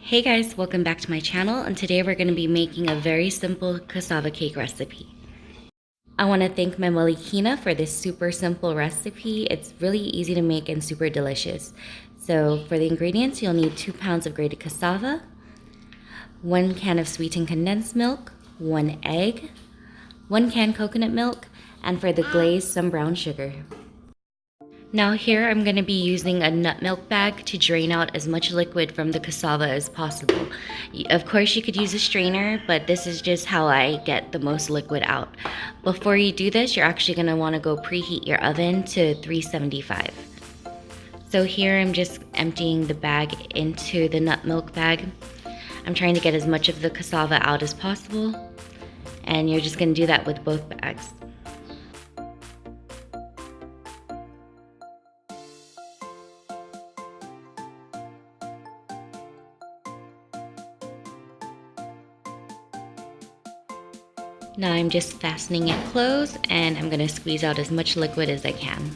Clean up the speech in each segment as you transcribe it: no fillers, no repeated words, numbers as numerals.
Hey guys, welcome back to my channel, and today we're going to be making a very simple cassava cake recipe. I want to thank my Molly Keena for this super simple recipe. It's really easy to make and super delicious. So for the ingredients, you'll need 2 pounds of grated cassava, 1 can of sweetened condensed milk, 1 egg, 1 can coconut milk, and for the glaze, some brown sugar. Now here I'm going to be using a nut milk bag to drain out as much liquid from the cassava as possible. Of course you could use a strainer, but this is just how I get the most liquid out. Before you do this, you're actually going to want to go preheat your oven to 375. So here I'm just emptying the bag into the nut milk bag. I'm trying to get as much of the cassava out as possible, and you're just going to do that with both bags. Now I'm just fastening it closed, and I'm going to squeeze out as much liquid as I can.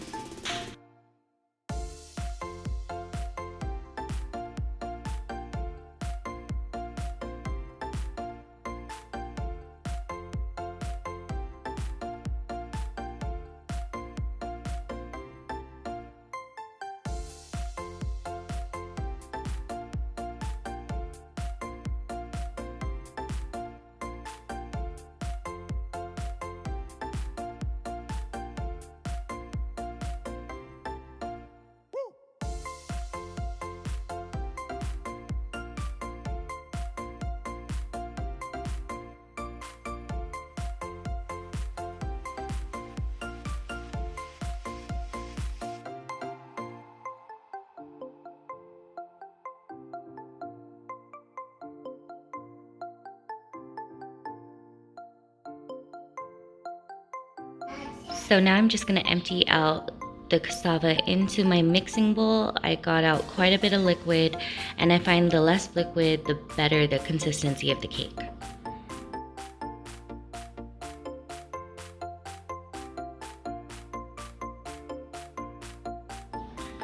So now I'm just going to empty out the cassava into my mixing bowl. I got out quite a bit of liquid, and I find the less liquid, the better the consistency of the cake.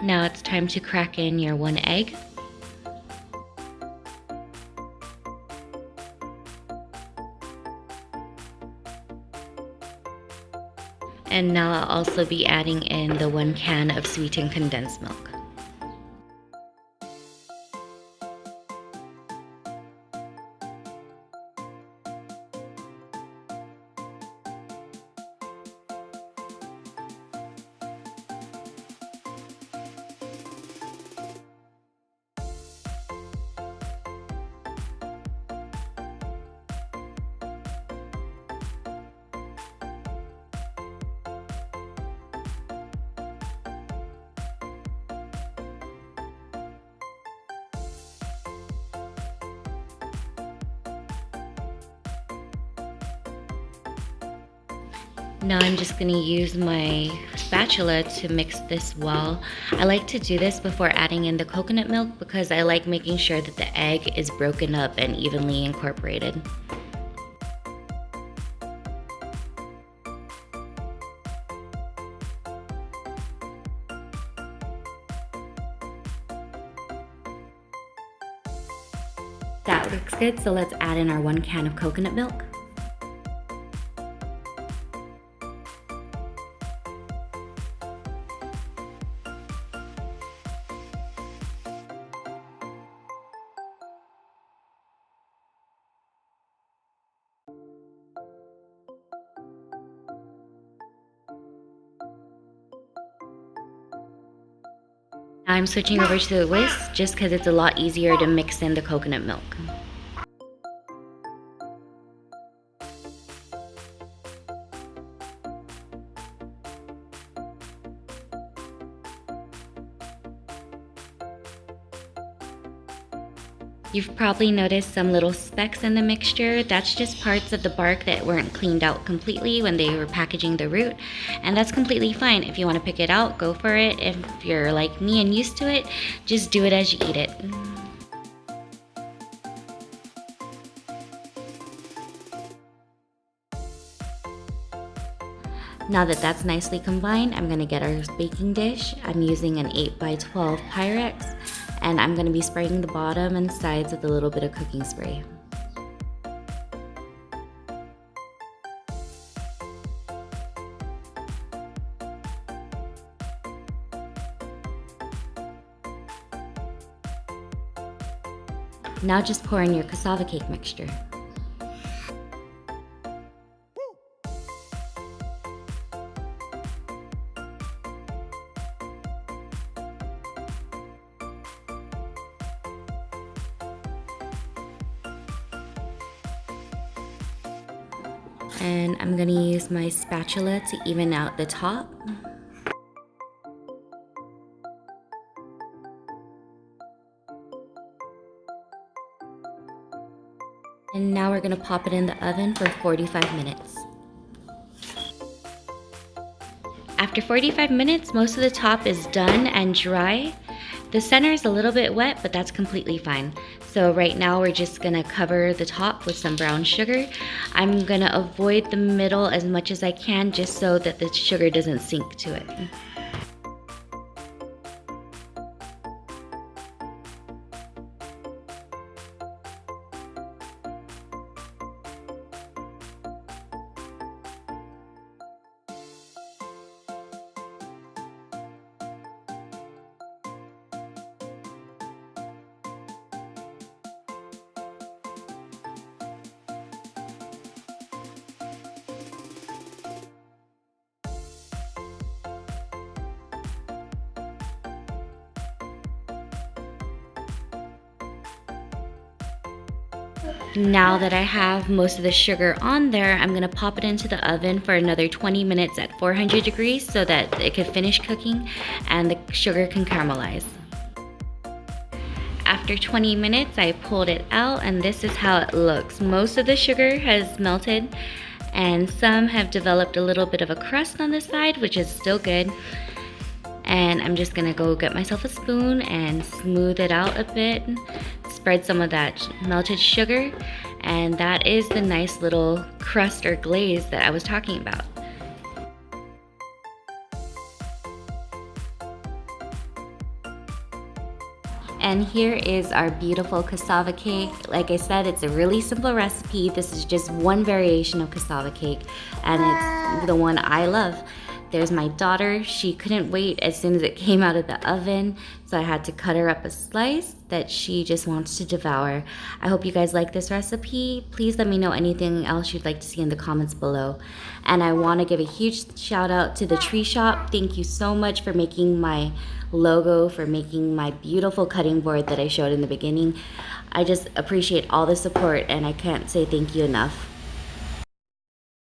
Now it's time to crack in your 1 egg. And now I'll also be adding in the 1 can of sweetened condensed milk. Now I'm just going to use my spatula to mix this well. I like to do this before adding in the coconut milk because I like making sure that the egg is broken up and evenly incorporated. That looks good, so let's add in our 1 can of coconut milk. I'm switching over to the whisk just because it's a lot easier to mix in the coconut milk. You've probably noticed some little specks in the mixture. That's just parts of the bark that weren't cleaned out completely when they were packaging the root, and that's completely fine. If you want to pick it out, go for it. If you're like me and used to it, just do it as you eat it. Now that that's nicely combined, I'm going to get our baking dish. I'm using an 8x12 Pyrex, And I'm gonna be spraying the bottom and sides with a little bit of cooking spray. Now just pour in your cassava cake mixture. And I'm gonna use my spatula to even out the top. And now we're gonna pop it in the oven for 45 minutes. After 45 minutes, most of the top is done and dry. The center is a little bit wet, but that's completely fine. So right now we're just gonna cover the top with some brown sugar. I'm gonna avoid the middle as much as I can just so that the sugar doesn't sink to it. Now that I have most of the sugar on there, I'm gonna pop it into the oven for another 20 minutes at 400 degrees so that it can finish cooking and the sugar can caramelize. After 20 minutes, I pulled it out and this is how it looks. Most of the sugar has melted and some have developed a little bit of a crust on the side, which is still good. And I'm just gonna go get myself a spoon and smooth it out a bit, spread some of that melted sugar, and that is the nice little crust or glaze that I was talking about. And here is our beautiful cassava cake. Like I said, it's a really simple recipe. This is just one variation of cassava cake, and it's the one I love. There's my daughter. She couldn't wait as soon as it came out of the oven, so I had to cut her up a slice that she just wants to devour. I hope you guys like this recipe. Please let me know anything else you'd like to see in the comments below. And I want to give a huge shout out to the Tree Shop. Thank you so much for making my logo, for making my beautiful cutting board that I showed in the beginning. I just appreciate all the support and I can't say thank you enough.